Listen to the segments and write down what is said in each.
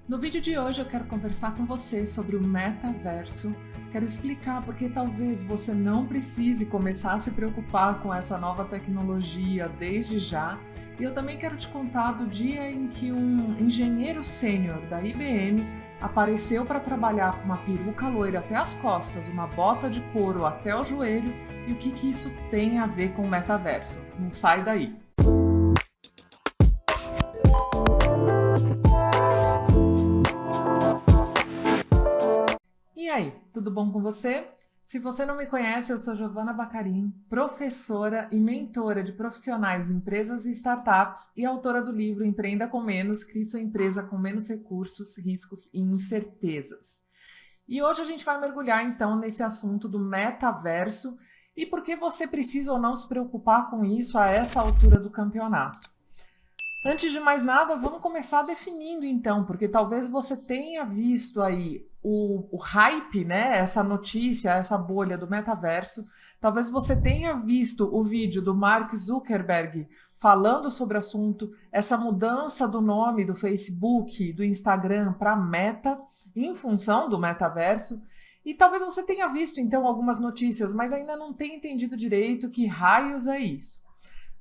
No vídeo de hoje eu quero conversar com você sobre o metaverso. Quero explicar porque talvez você não precise começar a se preocupar com essa nova tecnologia desde já. E eu também quero te contar do dia em que um engenheiro sênior da IBM apareceu para trabalhar com uma peruca loira até as costas, uma bota de couro até o joelho e o que isso tem a ver com o metaverso. Não sai daí! E aí, tudo bom com você? Se você não me conhece, eu sou Giovana Bacarin, professora e mentora de profissionais, empresas e startups e autora do livro Empreenda com Menos, Crie sua empresa com menos recursos, riscos e incertezas. E hoje a gente vai mergulhar então nesse assunto do metaverso e por que você precisa ou não se preocupar com isso a essa altura do campeonato. Antes de mais nada, vamos começar definindo então, porque talvez você tenha visto aí o hype, né? Essa notícia, essa bolha do metaverso. Talvez você tenha visto o vídeo do Mark Zuckerberg falando sobre o assunto, essa mudança do nome do Facebook, do Instagram para Meta, em função do metaverso. E talvez você tenha visto então algumas notícias, mas ainda não tenha entendido direito que raios é isso.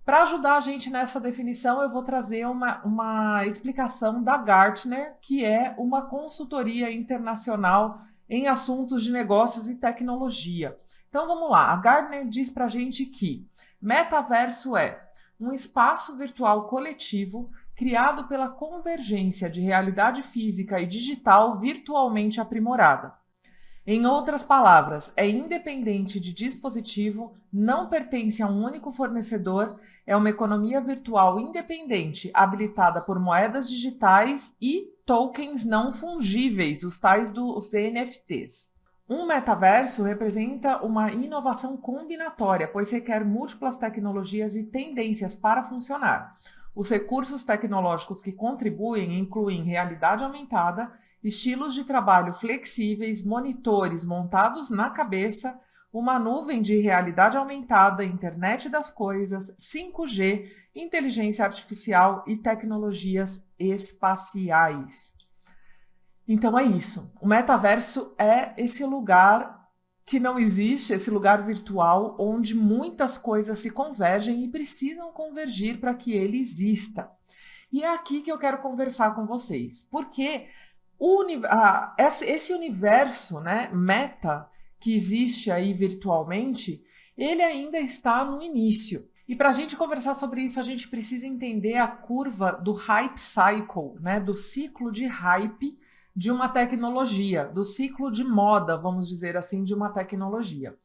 Para ajudar a gente nessa definição, eu vou trazer uma explicação da Gartner, que é uma consultoria internacional em assuntos de negócios e tecnologia. Então vamos lá, a Gartner diz para a gente que metaverso é um espaço virtual coletivo criado pela convergência de realidade física e digital virtualmente aprimorada. Em outras palavras, é independente de dispositivo, não pertence a um único fornecedor, é uma economia virtual independente, habilitada por moedas digitais e tokens não fungíveis, os tais dos NFTs. Um metaverso representa uma inovação combinatória, pois requer múltiplas tecnologias e tendências para funcionar. Os recursos tecnológicos que contribuem incluem realidade aumentada, estilos de trabalho flexíveis, monitores montados na cabeça, uma nuvem de realidade aumentada, internet das coisas, 5G, inteligência artificial e tecnologias espaciais. Então é isso. O metaverso é esse lugar que não existe, esse lugar virtual onde muitas coisas se convergem e precisam convergir para que ele exista. E é aqui que eu quero conversar com vocês, porque esse universo, né, meta, que existe aí virtualmente, ele ainda está no início. E para a gente conversar sobre isso, a gente precisa entender a curva do hype cycle, né, do ciclo de hype de uma tecnologia, do ciclo de moda, vamos dizer assim, de uma tecnologia.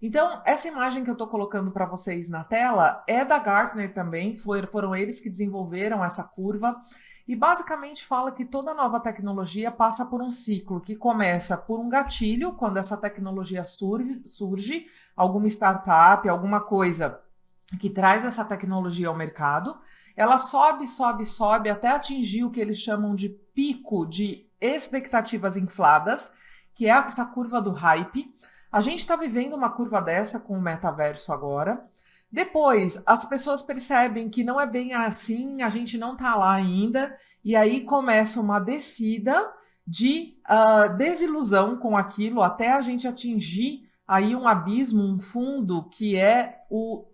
Então, essa imagem que eu estou colocando para vocês na tela é da Gartner também, foram eles que desenvolveram essa curva, e basicamente fala que toda nova tecnologia passa por um ciclo que começa por um gatilho, quando essa tecnologia surge, alguma startup, alguma coisa que traz essa tecnologia ao mercado, ela sobe, sobe, sobe até atingir o que eles chamam de pico de expectativas infladas, que é essa curva do hype. A gente está vivendo uma curva dessa com o metaverso agora. Depois, as pessoas percebem que não é bem assim, a gente não está lá ainda, e aí começa uma descida de desilusão com aquilo, até a gente atingir aí um abismo, um fundo, que é o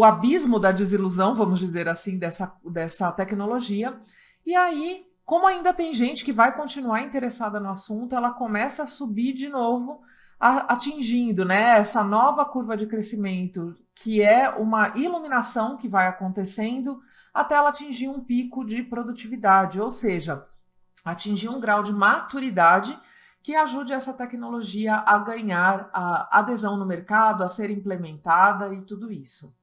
abismo da desilusão, vamos dizer assim, dessa tecnologia. E aí, como ainda tem gente que vai continuar interessada no assunto, ela começa a subir de novo, atingindo, né, essa nova curva de crescimento, que é uma iluminação que vai acontecendo até ela atingir um pico de produtividade, ou seja, atingir um grau de maturidade que ajude essa tecnologia a ganhar a adesão no mercado, a ser implementada e tudo isso.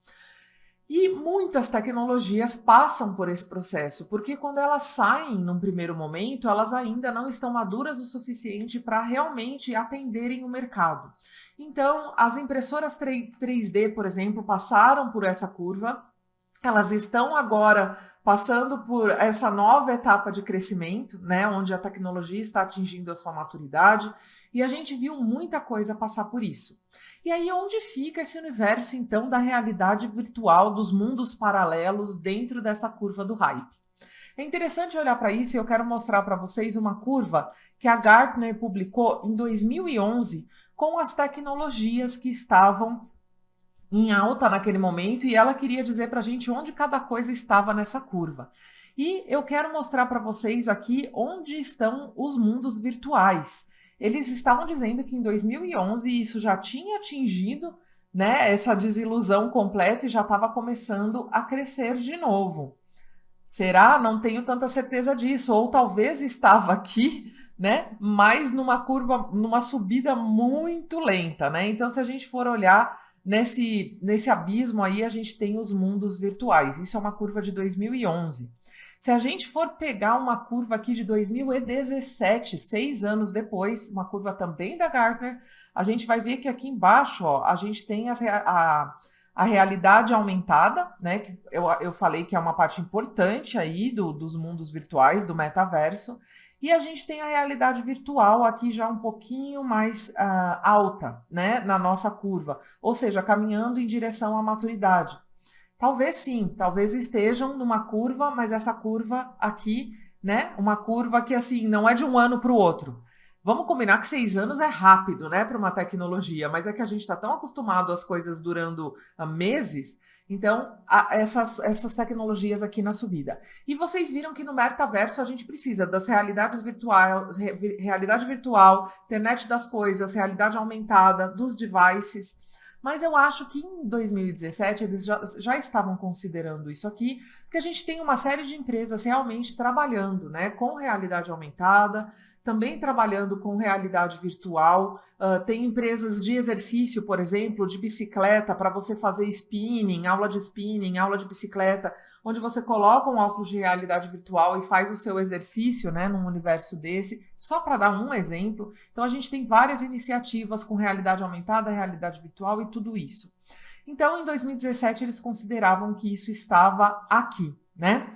E muitas tecnologias passam por esse processo, porque quando elas saem num primeiro momento, elas ainda não estão maduras o suficiente para realmente atenderem o mercado. Então, as impressoras 3D, por exemplo, passaram por essa curva, elas estão agora passando por essa nova etapa de crescimento, né, onde a tecnologia está atingindo a sua maturidade, e a gente viu muita coisa passar por isso. E aí, onde fica esse universo, então, da realidade virtual, dos mundos paralelos dentro dessa curva do hype? É interessante olhar para isso e eu quero mostrar para vocês uma curva que a Gartner publicou em 2011 com as tecnologias que estavam em alta naquele momento e ela queria dizer para a gente onde cada coisa estava nessa curva. E eu quero mostrar para vocês aqui onde estão os mundos virtuais. Eles estavam dizendo que em 2011 isso já tinha atingido, né, essa desilusão completa e já estava começando a crescer de novo. Será? Não tenho tanta certeza disso. Ou talvez estava aqui, né, mas numa curva, numa subida muito lenta, né? Então, se a gente for olhar nesse abismo aí, a gente tem os mundos virtuais. Isso é uma curva de 2011. Se a gente for pegar uma curva aqui de 2017, 6 anos depois, uma curva também da Gartner, a gente vai ver que aqui embaixo, ó, a gente tem a realidade aumentada, né? Que eu falei que é uma parte importante aí dos mundos virtuais, do metaverso. E a gente tem a realidade virtual aqui já um pouquinho mais alta, né? Na nossa curva. Ou seja, caminhando em direção à maturidade. Talvez sim, talvez estejam numa curva, mas essa curva aqui, né? Uma curva que assim, não é de um ano para o outro. Vamos combinar que 6 anos é rápido, né, para uma tecnologia, mas é que a gente está tão acostumado às coisas durando meses, então essas tecnologias aqui na subida. E vocês viram que no metaverso a gente precisa das realidades realidade virtual, internet das coisas, realidade aumentada, dos devices. Mas eu acho que em 2017 eles já estavam considerando isso aqui, porque a gente tem uma série de empresas realmente trabalhando, né, com realidade aumentada, também trabalhando com realidade virtual. Tem empresas de exercício, por exemplo, de bicicleta, para você fazer spinning, aula de bicicleta, onde você coloca um óculos de realidade virtual e faz o seu exercício, né, num universo desse, só para dar um exemplo. Então, a gente tem várias iniciativas com realidade aumentada, realidade virtual e tudo isso. Então, em 2017, eles consideravam que isso estava aqui, né?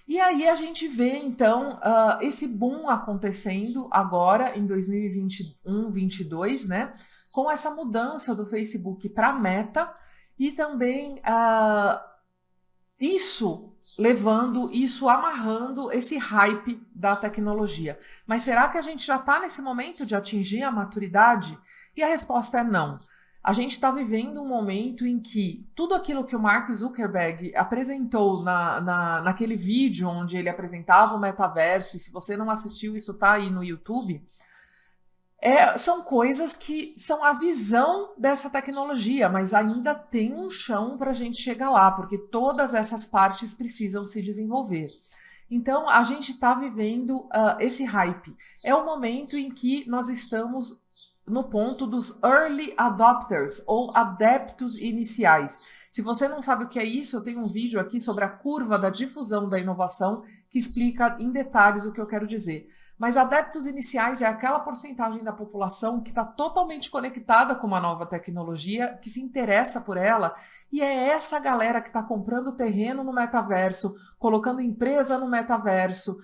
E aí a gente vê, então, esse boom acontecendo agora em 2021, 2022, né? Com essa mudança do Facebook para Meta e também isso amarrando esse hype da tecnologia. Mas será que a gente já está nesse momento de atingir a maturidade? E a resposta é não. A gente está vivendo um momento em que tudo aquilo que o Mark Zuckerberg apresentou naquele vídeo onde ele apresentava o metaverso, e se você não assistiu, isso está aí no YouTube, são coisas que são a visão dessa tecnologia, mas ainda tem um chão para a gente chegar lá, porque todas essas partes precisam se desenvolver. Então, a gente está vivendo esse hype. É o momento em que nós estamos no ponto dos early adopters ou adeptos iniciais. Se você não sabe o que é isso, eu tenho um vídeo aqui sobre a curva da difusão da inovação que explica em detalhes o que eu quero dizer. Mas adeptos iniciais é aquela porcentagem da população que está totalmente conectada com uma nova tecnologia, que se interessa por ela, e é essa galera que está comprando terreno no metaverso, colocando empresa no metaverso,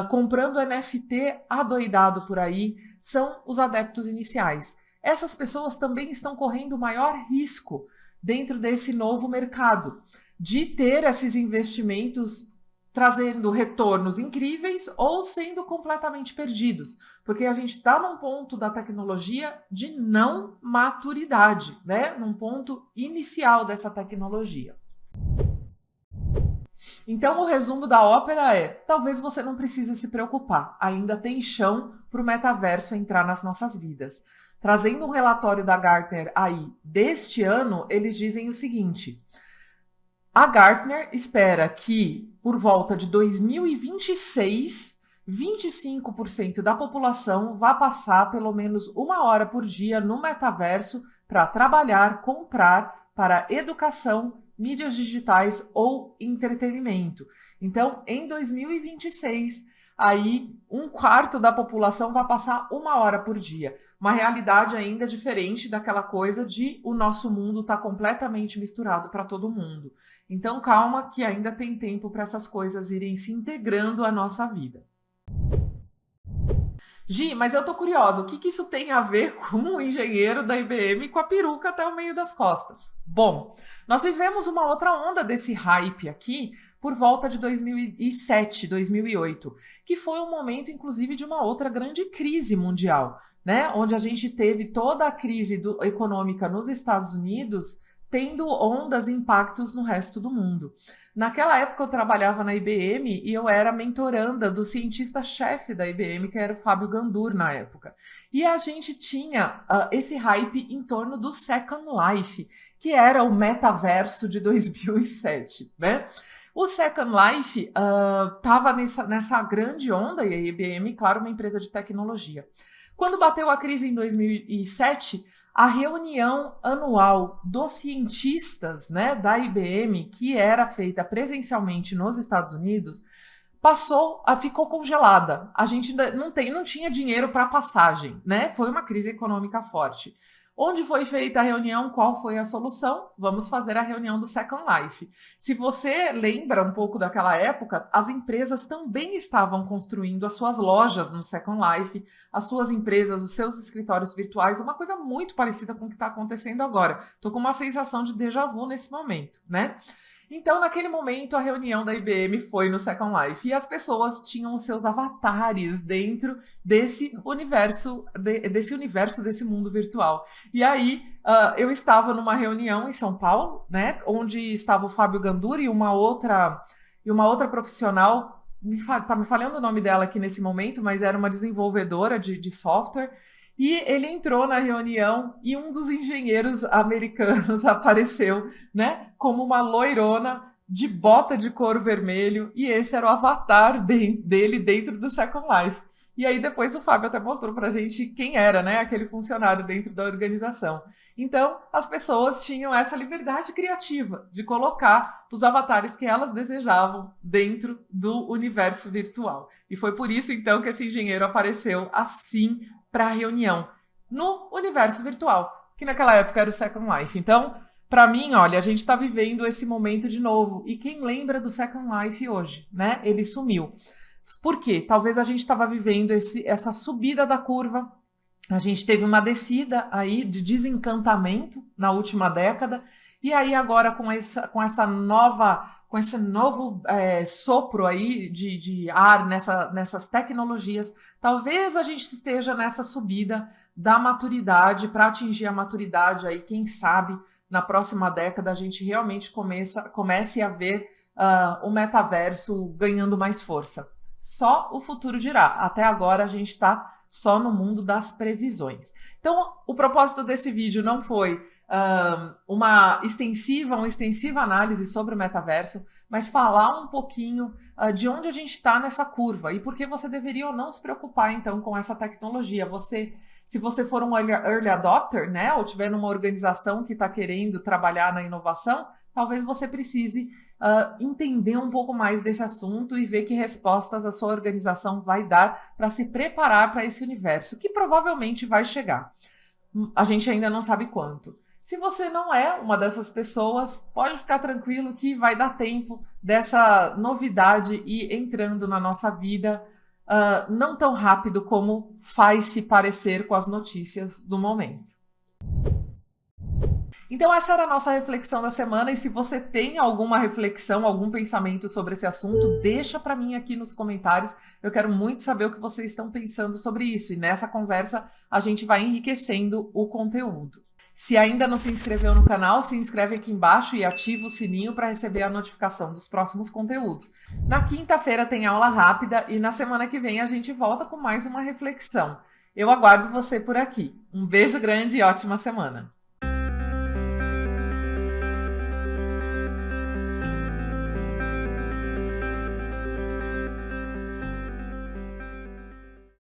comprando NFT adoidado por aí, são os adeptos iniciais. Essas pessoas também estão correndo maior risco dentro desse novo mercado, de ter esses investimentos trazendo retornos incríveis ou sendo completamente perdidos, porque a gente está num ponto da tecnologia de não maturidade, né? Num ponto inicial dessa tecnologia. Então, o resumo da ópera é: talvez você não precise se preocupar, ainda tem chão para o metaverso entrar nas nossas vidas. Trazendo um relatório da Gartner aí deste ano, eles dizem o seguinte: a Gartner espera que, por volta de 2026, 25% da população vá passar pelo menos 1 hora por dia no metaverso para trabalhar, comprar, para educação, mídias digitais ou entretenimento. Então, em 2026, aí 1/4 da população vai passar 1 hora por dia. Uma realidade ainda diferente daquela coisa de o nosso mundo estar completamente misturado para todo mundo. Então, calma que ainda tem tempo para essas coisas irem se integrando à nossa vida. Gi, mas eu tô curiosa, o que isso tem a ver com um engenheiro da IBM com a peruca até o meio das costas? Bom, nós vivemos uma outra onda desse hype aqui, por volta de 2007, 2008, que foi um momento, inclusive, de uma outra grande crise mundial, né? Onde a gente teve toda a crise econômica nos Estados Unidos tendo ondas e impactos no resto do mundo. Naquela época eu trabalhava na IBM e eu era mentoranda do cientista-chefe da IBM, que era o Fábio Gandur na época. E a gente tinha esse hype em torno do Second Life, que era o metaverso de 2007, né? O Second Life estava nessa grande onda, e a IBM, claro, uma empresa de tecnologia. Quando bateu a crise em 2007, a reunião anual dos cientistas, né, da IBM, que era feita presencialmente nos Estados Unidos, ficou congelada. A gente ainda não tinha dinheiro para passagem, né? Foi uma crise econômica forte. Onde foi feita a reunião? Qual foi a solução? Vamos fazer a reunião do Second Life. Se você lembra um pouco daquela época, as empresas também estavam construindo as suas lojas no Second Life, as suas empresas, os seus escritórios virtuais, uma coisa muito parecida com o que está acontecendo agora. Estou com uma sensação de déjà vu nesse momento, né? Então, naquele momento, a reunião da IBM foi no Second Life e as pessoas tinham os seus avatares dentro desse universo, desse mundo virtual. E aí, eu estava numa reunião em São Paulo, né, onde estava o Fábio Gandur e uma outra profissional, tá me falhando o nome dela aqui nesse momento, mas era uma desenvolvedora de software. E ele entrou na reunião e um dos engenheiros americanos apareceu, né, como uma loirona de bota de couro vermelho, e esse era o avatar dele dentro do Second Life. E aí depois o Fábio até mostrou pra gente quem era, né, aquele funcionário dentro da organização. Então, as pessoas tinham essa liberdade criativa de colocar os avatares que elas desejavam dentro do universo virtual. E foi por isso, então, que esse engenheiro apareceu assim para a reunião no universo virtual, que naquela época era o Second Life. Então, para mim, olha, a gente está vivendo esse momento de novo. E quem lembra do Second Life hoje, né? Ele sumiu. Por quê? Talvez a gente estava vivendo essa subida da curva. A gente teve uma descida aí de desencantamento na última década. E aí agora com esse novo sopro aí de ar nessas tecnologias, talvez a gente esteja nessa subida da maturidade para atingir a maturidade aí, quem sabe, na próxima década a gente realmente comece a ver o metaverso ganhando mais força. Só o futuro dirá. Até agora a gente está só no mundo das previsões. Então, o propósito desse vídeo não foi uma extensiva análise sobre o metaverso, mas falar um pouquinho de onde a gente está nessa curva e por que você deveria ou não se preocupar, então, com essa tecnologia. Se você for um early adopter, né, ou tiver numa organização que está querendo trabalhar na inovação, talvez você precise entender um pouco mais desse assunto e ver que respostas a sua organização vai dar para se preparar para esse universo, que provavelmente vai chegar. A gente ainda não sabe quanto. Se você não é uma dessas pessoas, pode ficar tranquilo que vai dar tempo dessa novidade ir entrando na nossa vida, não tão rápido como faz se parecer com as notícias do momento. Então essa era a nossa reflexão da semana, e se você tem alguma reflexão, algum pensamento sobre esse assunto, deixa para mim aqui nos comentários. Eu quero muito saber o que vocês estão pensando sobre isso, e nessa conversa a gente vai enriquecendo o conteúdo. Se ainda não se inscreveu no canal, se inscreve aqui embaixo e ativa o sininho para receber a notificação dos próximos conteúdos. Na quinta-feira tem aula rápida e na semana que vem a gente volta com mais uma reflexão. Eu aguardo você por aqui. Um beijo grande e ótima semana!